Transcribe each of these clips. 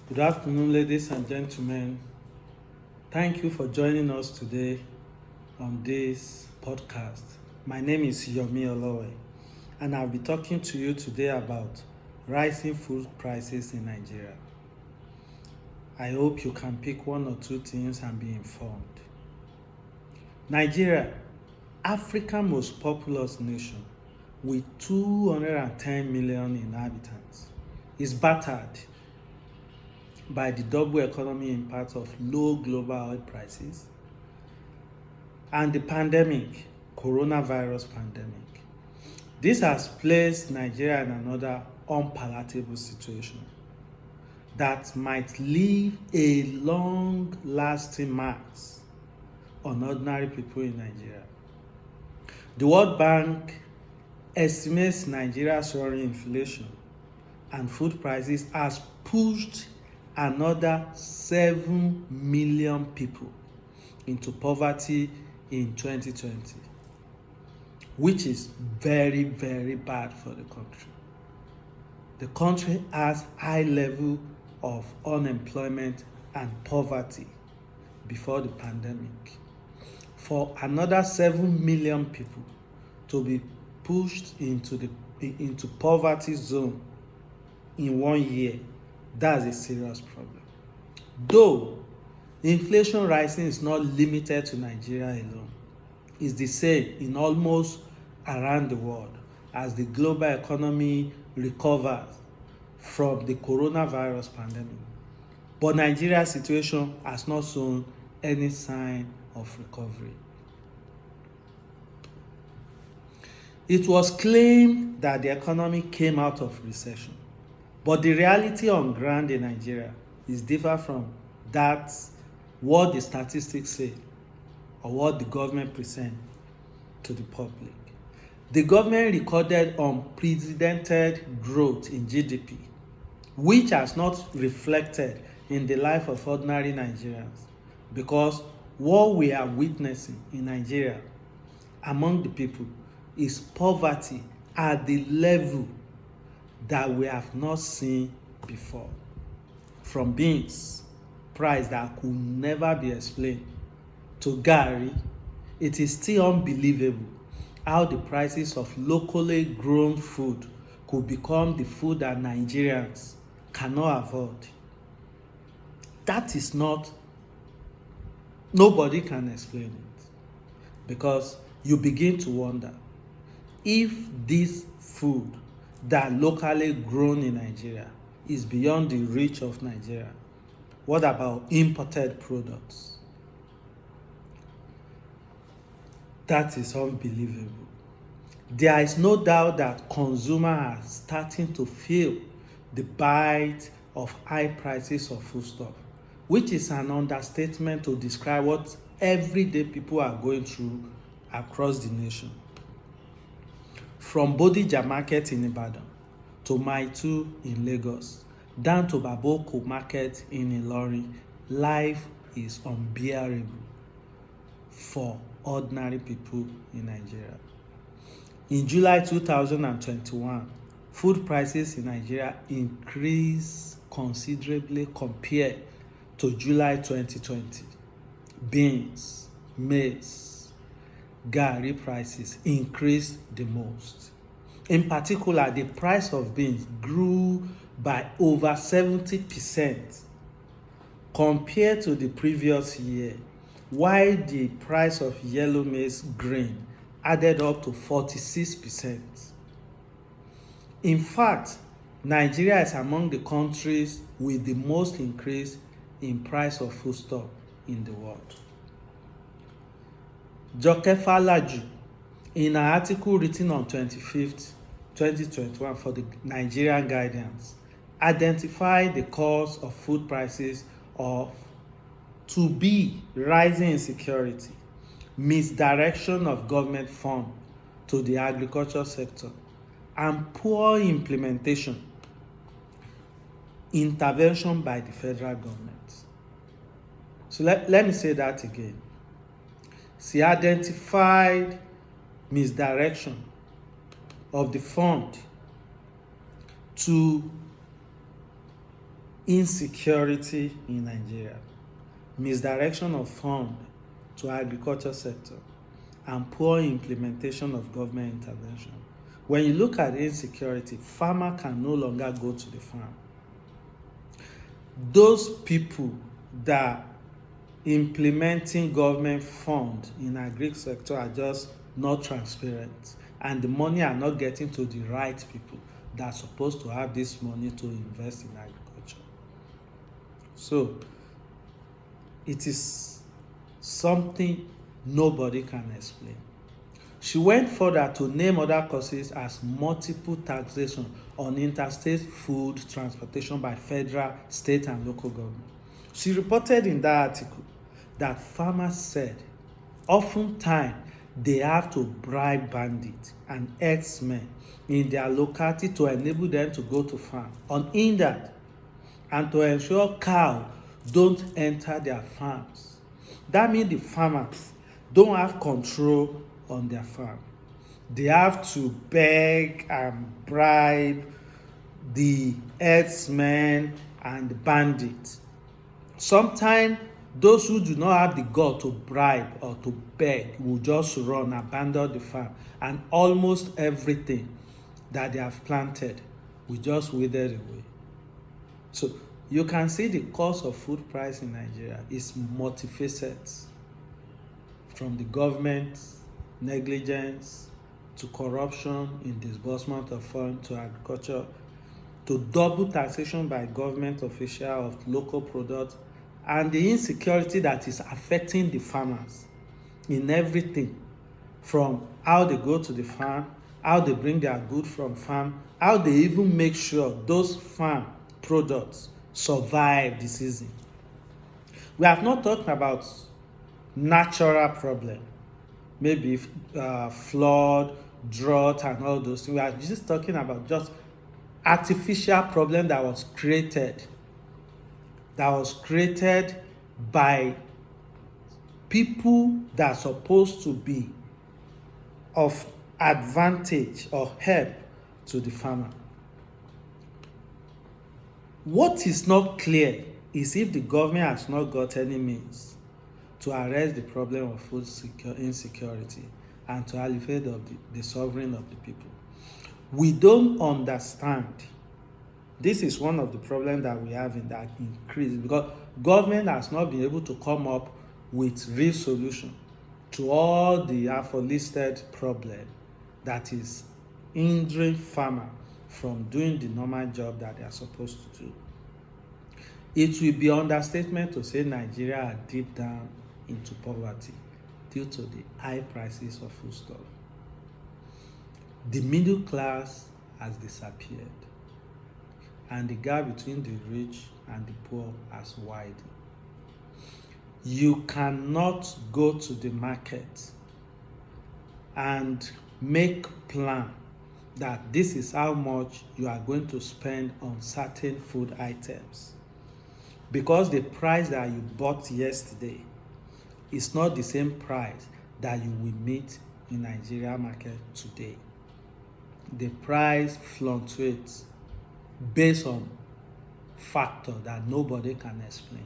Good afternoon, ladies and gentlemen. Thank you for joining us today on this podcast. My name is Yomi Olowe, and I'll be talking to you today about rising food prices in Nigeria. I hope you can pick one or two things and be informed. Nigeria, Africa's most populous nation with 210 million inhabitants, is battered by the double economy impact of low global oil prices and the coronavirus pandemic. This has placed Nigeria in another unpalatable situation that might leave a long-lasting marks on ordinary people in Nigeria. The World Bank estimates Nigeria's soaring inflation and food prices has pushed another 7 million people into poverty in 2020, which is very, very bad for the country. The country has high level of unemployment and poverty before the pandemic. For another 7 million people to be pushed into poverty zone in 1 year, that's a serious problem. Though inflation rising is not limited to Nigeria alone, it's the same in almost around the world as the global economy recovers from the coronavirus pandemic. But Nigeria's situation has not shown any sign of recovery. It was claimed that the economy came out of recession, but the reality on ground in Nigeria is different from that what the statistics say or what the government present to the public. The government recorded unprecedented growth in GDP, which has not reflected in the life of ordinary Nigerians, because what we are witnessing in Nigeria among the people is poverty at the level that we have not seen before. From beans, price that could never be explained, to garri, it is still unbelievable how the prices of locally grown food could become the food that Nigerians cannot afford. That is not, nobody can explain it, because you begin to wonder if this food that locally grown in Nigeria is beyond the reach of Nigeria. What about imported products? That is unbelievable. There is no doubt that consumers are starting to feel the bite of high prices of foodstuffs, which is an understatement to describe what everyday people are going through across the nation. From Bodija Market in Ibadan to Mile 2 in Lagos, down to Baboko Market in Ilorin, life is unbearable for ordinary people in Nigeria. In July 2021, food prices in Nigeria increased considerably compared to July 2020. Beans, maize, garri prices increased the most. In particular, the price of beans grew by over 70% compared to the previous year, while the price of yellow maize grain added up to 46%. In fact, Nigeria is among the countries with the most increase in price of foodstuff in the world. Joke Falaju, in an article written on 25th, 2021 for the Nigerian Guidance, identified the cause of food prices to be rising insecurity, misdirection of government funds to the agriculture sector, and poor implementation, intervention by the federal government. So let me say that again. She identified misdirection of the fund to insecurity in Nigeria, misdirection of funds to agriculture sector, and poor implementation of government intervention. When you look at insecurity, farmer can no longer go to the farm. Those people that implementing government fund in agri sector are just not transparent, and the money are not getting to the right people that are supposed to have this money to invest in agriculture. So it is something nobody can explain. She went further to name other causes as multiple taxation on interstate food transportation by federal, state, and local government. She reported in that article that farmers said oftentimes they have to bribe bandits and herdsmen in their locality to enable them to go to farm unhindered and to ensure cows don't enter their farms. That means the farmers don't have control on their farm. They have to beg and bribe the herdsmen and the bandits. Sometimes those who do not have the gut to bribe or to beg will just run, abandon the farm, and almost everything that they have planted will just wither away. So you can see the cost of food price in Nigeria is multifaceted, from the government negligence to corruption in disbursement of funds to agriculture, to double taxation by government officials of local products, and the insecurity that is affecting the farmers in everything, from how they go to the farm, how they bring their goods from farm, how they even make sure those farm products survive the season. We have not talked about natural problem, maybe flood, drought, and all those things. We are just talking about just artificial problem that was created by people that are supposed to be of advantage or help to the farmer. What is not clear is if the government has not got any means to arrest the problem of food insecurity and to alleviate the suffering of the people. We don't understand. This is one of the problems that we have in that increase, because government has not been able to come up with real solution to all the aforelisted problem that is hindering farmer from doing the normal job that they are supposed to do. It will be understatement to say Nigeria are deep down into poverty due to the high prices of foodstuff. The middle class has disappeared, and the gap between the rich and the poor has widened. You cannot go to the market and make plan that this is how much you are going to spend on certain food items, because the price that you bought yesterday is not the same price that you will meet in Nigeria market today. The price fluctuates based on factor that nobody can explain.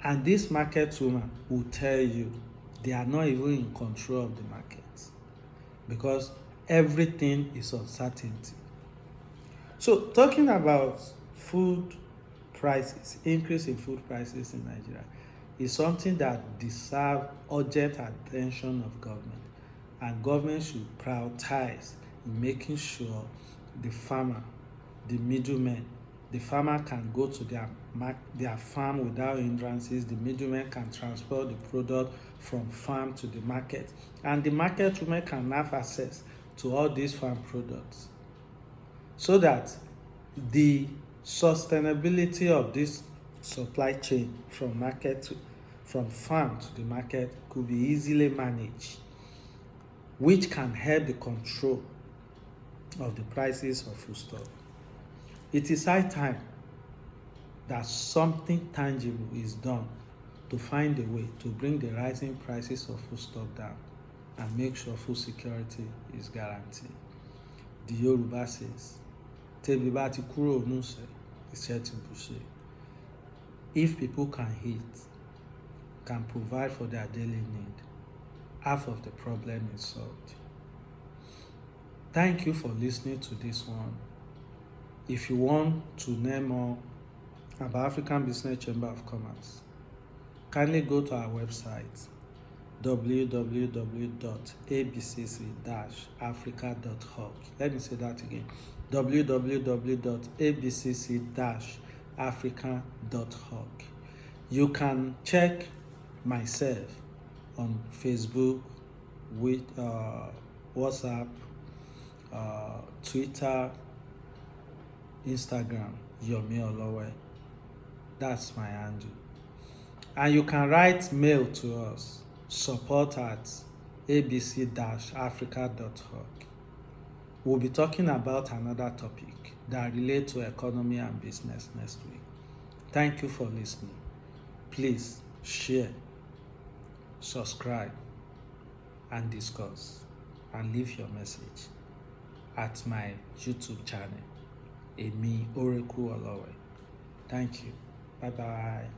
And this market woman will tell you they are not even in control of the market, because everything is uncertainty. So talking about food prices, increase in food prices in Nigeria, is something that deserves urgent attention of government, and government should prioritize in making sure the farmer, the middlemen, the farmer can go to their farm without hindrances. The middlemen can transport the product from farm to the market, and the market women can have access to all these farm products, so that the sustainability of this supply chain from farm to the market could be easily managed, which can help the control of the prices of foodstuff. It is high time that something tangible is done to find a way to bring the rising prices of foodstuff down and make sure food security is guaranteed. The Yoruba says, "Tẹ́bi bá ti kúrò nùsẹ̀, iṣẹ́ tí mo ṣe. If people can eat, can provide for their daily need, half of the problem is solved. Thank you for listening to this one. If you want to know more about African Business Chamber of Commerce, kindly go to our website www.abcc-africa.org. Let me say that again, www.abcc-africa.org. You can check myself on Facebook, with WhatsApp, Twitter, Instagram, Yomi Olowe. That's my handle. And you can write mail to us, support@abc-africa.org. We'll be talking about another topic that relates to economy and business next week. Thank you for listening. Please share, subscribe, and discuss, and leave your message at my YouTube channel, Emi Oreku Olowe. Thank you. Bye-bye.